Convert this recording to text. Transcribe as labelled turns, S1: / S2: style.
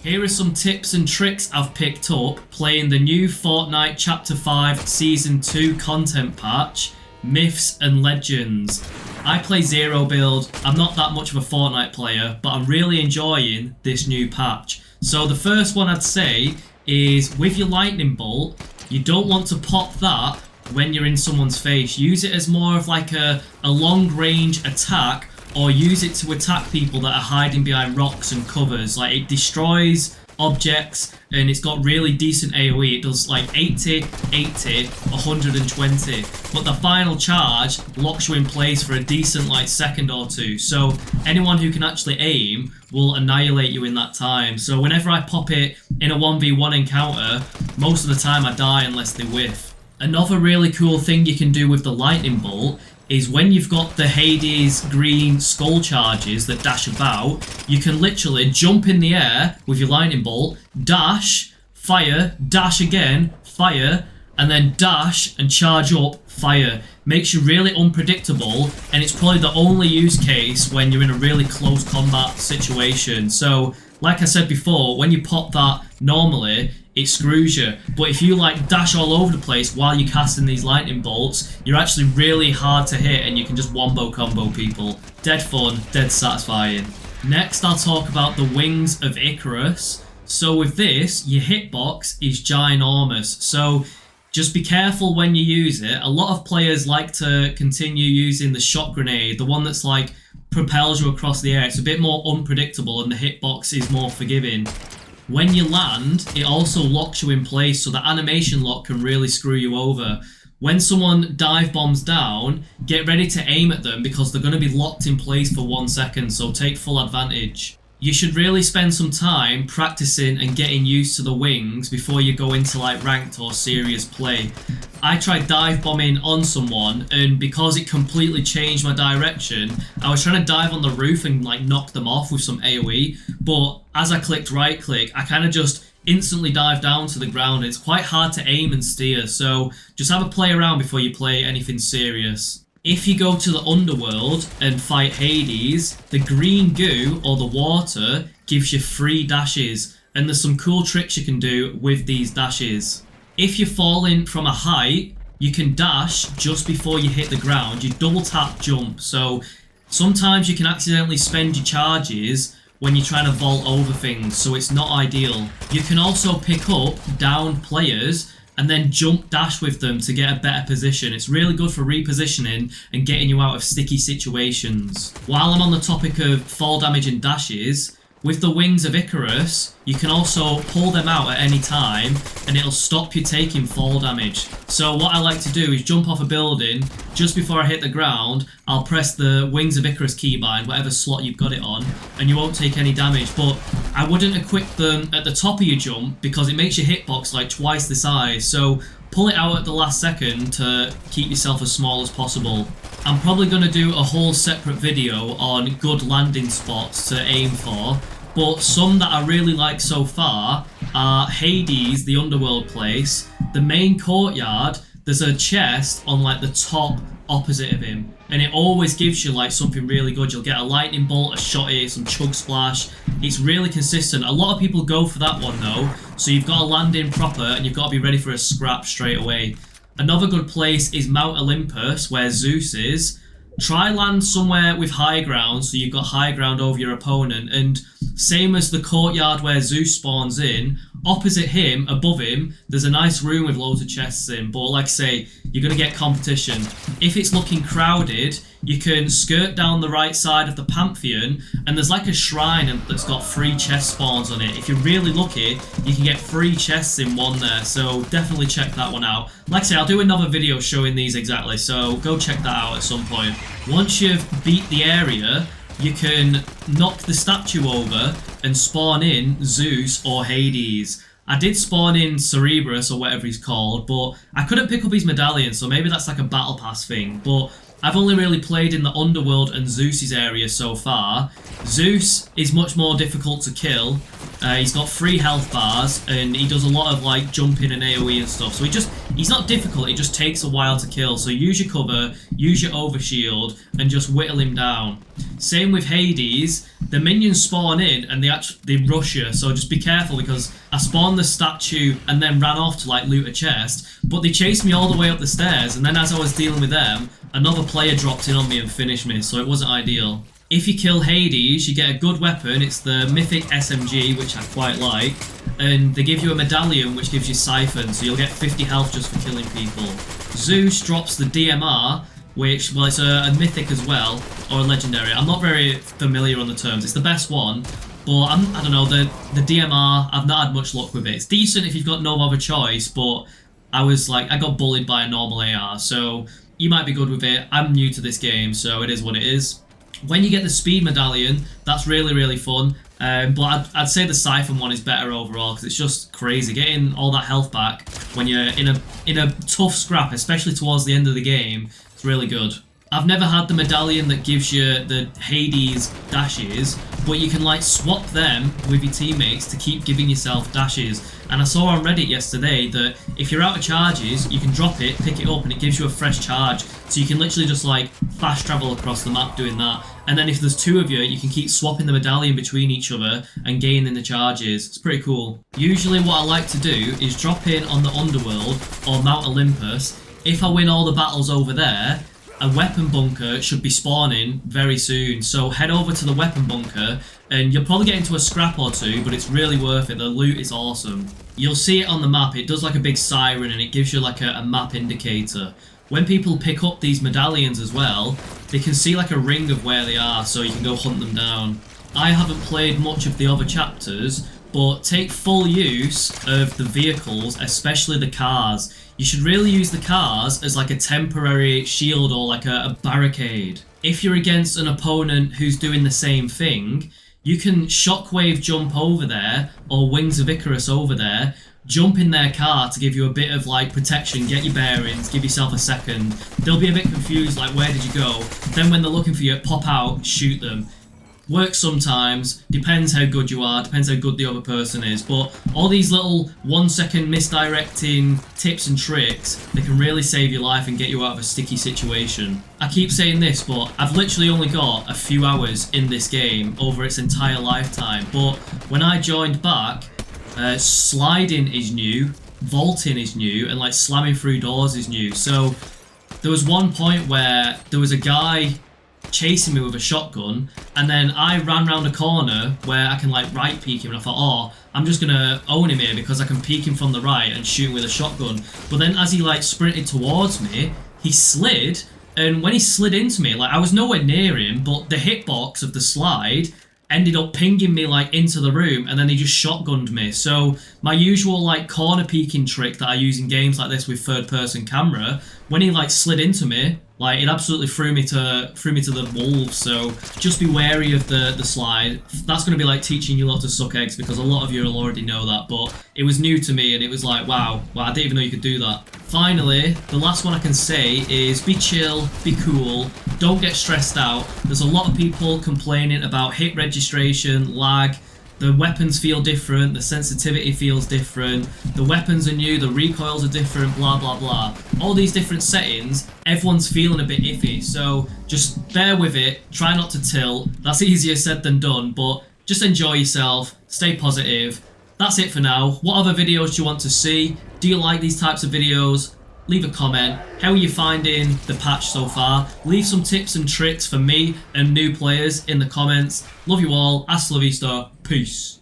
S1: Here are some tips and tricks I've picked up playing the new Fortnite Chapter 5 Season 2 content patch, Myths and Legends. I play Zero build, I'm not that much of a Fortnite player, but I'm really enjoying this new patch. So the first one I'd say is with your lightning bolt, you don't want to pop that when you're in someone's face. Use it as more of like a long range attack, or use it to attack people that are hiding behind rocks and covers. Like, it destroys objects and it's got really decent AoE. It does like 80, 80, 120, but the final charge locks you in place for a decent like second or two. So anyone who can actually aim will annihilate you in that time. So whenever I pop it in a 1v1 encounter, most of the time I die unless they whiff. Another really cool thing you can do with the lightning bolt is when you've got the Hades green skull charges that dash about, you can literally jump in the air with your lightning bolt, dash, fire, dash again, fire, and then dash and charge up, fire. Makes you really unpredictable, and it's probably the only use case when you're in a really close combat situation. So, like I said before, when you pop that normally, it screws you. But if you like dash all over the place while you're casting these lightning bolts, you're actually really hard to hit and you can just wombo combo people. Dead fun, dead satisfying. Next, I'll talk about the Wings of Icarus. So with this, your hitbox is ginormous. So just be careful when you use it. A lot of players like to continue using the shot grenade, the one that's like propels you across the air. It's a bit more unpredictable and the hitbox is more forgiving. When you land, it also locks you in place, so the animation lock can really screw you over. When someone dive bombs down, get ready to aim at them because they're going to be locked in place for 1 second, so take full advantage. You should really spend some time practicing and getting used to the wings before you go into like ranked or serious play. I tried dive bombing on someone, and because it completely changed my direction, I was trying to dive on the roof and like knock them off with some AoE, but as I clicked right click, I kind of just instantly dive down to the ground. It's quite hard to aim and steer, so just have a play around before you play anything serious. If you go to the Underworld and fight Hades, the green goo or the water gives you free dashes, and there's some cool tricks you can do with these dashes. If you're falling from a height, you can dash just before you hit the ground. You double tap jump, so sometimes you can accidentally spend your charges when you're trying to vault over things, so it's not ideal. You can also pick up downed players and then jump dash with them to get a better position. It's really good for repositioning and getting you out of sticky situations. While I'm on the topic of fall damage and dashes, with the Wings of Icarus, you can also pull them out at any time and it'll stop you taking fall damage. So what I like to do is jump off a building, just before I hit the ground, I'll press the Wings of Icarus keybind, whatever slot you've got it on, and you won't take any damage. But I wouldn't equip them at the top of your jump because it makes your hitbox like twice the size. So pull it out at the last second to keep yourself as small as possible. I'm probably going to do a whole separate video on good landing spots to aim for, but some that I really like so far are Hades, the Underworld place, the main courtyard. There's a chest on like the top opposite of him, and it always gives you like something really good. You'll get a lightning bolt, a shotty, some chug splash. It's really consistent. A lot of people go for that one though, so you've got to land in proper and you've got to be ready for a scrap straight away. Another good place is Mount Olympus, where Zeus is. Try land somewhere with high ground, so you've got high ground over your opponent, and same as the courtyard where Zeus spawns in, opposite him, above him, there's a nice room with loads of chests in, but like I say, you're going to get competition. If it's looking crowded, you can skirt down the right side of the Pantheon, and there's like a shrine that's got free chest spawns on it. If you're really lucky, you can get free chests in one there, so definitely check that one out. Like I say, I'll do another video showing these exactly, so go check that out at some point. Once you've beat the area, you can knock the statue over and spawn in Zeus or Hades. I did spawn in Cerberus or whatever he's called, but I couldn't pick up his medallion, so maybe that's like a battle pass thing. But I've only really played in the Underworld and Zeus's area so far. Zeus is much more difficult to kill. He's got 3 health bars and he does a lot of like jumping and AoE and stuff. So he's not difficult, it just takes a while to kill. So use your cover, use your overshield and just whittle him down. Same with Hades. The minions spawn in and they rush you, so just be careful, because I spawned the statue and then ran off to like loot a chest, but they chased me all the way up the stairs, and then as I was dealing with them, another player dropped in on me and finished me, so it wasn't ideal. If you kill Hades, you get a good weapon. It's the mythic SMG, which I quite like, and they give you a medallion which gives you siphon, so you'll get 50 health just for killing people. Zeus drops the DMR, which, well, it's a mythic as well, or a legendary. I'm not very familiar on the terms. It's the best one, but I don't know, the DMR, I've not had much luck with it. It's decent if you've got no other choice, but I got bullied by a normal AR, so you might be good with it. I'm new to this game, so it is what it is. When you get the speed medallion, that's really, really fun. But I'd say the siphon one is better overall, because it's just crazy getting all that health back when you're in a tough scrap, especially towards the end of the game. It's really good. I've never had the medallion that gives you the Hades dashes, but you can like swap them with your teammates to keep giving yourself dashes. And I saw on Reddit yesterday that if you're out of charges, you can drop it, pick it up, and it gives you a fresh charge. So you can literally just like fast travel across the map doing that. And then if there's two of you can keep swapping the medallion between each other and gaining the charges. It's pretty cool. Usually what I like to do is drop in on the Underworld or Mount Olympus. If I win all the battles over there, a weapon bunker should be spawning very soon, so head over to the weapon bunker and you'll probably get into a scrap or two, but it's really worth it. The loot is awesome. You'll see it on the map. It does like a big siren and it gives you like a map indicator. When people pick up these medallions as well, they can see like a ring of where they are, so you can go hunt them down. I haven't played much of the other chapters, but take full use of the vehicles, especially the cars. You should really use the cars as like a temporary shield or like a barricade. If you're against an opponent who's doing the same thing, you can shockwave jump over there, or Wings of Icarus over there, jump in their car to give you a bit of like protection, get your bearings, give yourself a second. They'll be a bit confused, like where did you go? Then when they're looking for you, pop out, shoot them. Works sometimes, depends how good you are, depends how good the other person is, but all these little 1 second misdirecting tips and tricks, they can really save your life and get you out of a sticky situation. I keep saying this, but I've literally only got a few hours in this game over its entire lifetime, but when I joined back, sliding is new, vaulting is new, and like slamming through doors is new. So there was one point where there was a guy chasing me with a shotgun, and then I ran round a corner where I can like right peek him, and I thought, oh, I'm just gonna own him here because I can peek him from the right and shoot him with a shotgun. But then as he like sprinted towards me, he slid, and when he slid into me, like I was nowhere near him, but the hitbox of the slide ended up pinging me like into the room, and then he just shotgunned me. So my usual like corner peeking trick that I use in games like this with third person camera, when he like slid into me, like it absolutely threw me to the wolves. So just be wary of the slide. That's going to be like teaching you lot to suck eggs, because a lot of you will already know that, but it was new to me and it was like, wow, I didn't even know you could do that. Finally, the last one I can say is be chill, be cool, don't get stressed out. There's a lot of people complaining about hit registration, lag. The weapons feel different, the sensitivity feels different, the weapons are new, the recoils are different, blah blah blah. All these different settings, everyone's feeling a bit iffy, so just bear with it, try not to tilt. That's easier said than done, but just enjoy yourself, stay positive. That's it for now. What other videos do you want to see? Do you like these types of videos? Leave a comment. How are you finding the patch so far? Leave some tips and tricks for me and new players in the comments. Love you all. Hasta la vista. Peace.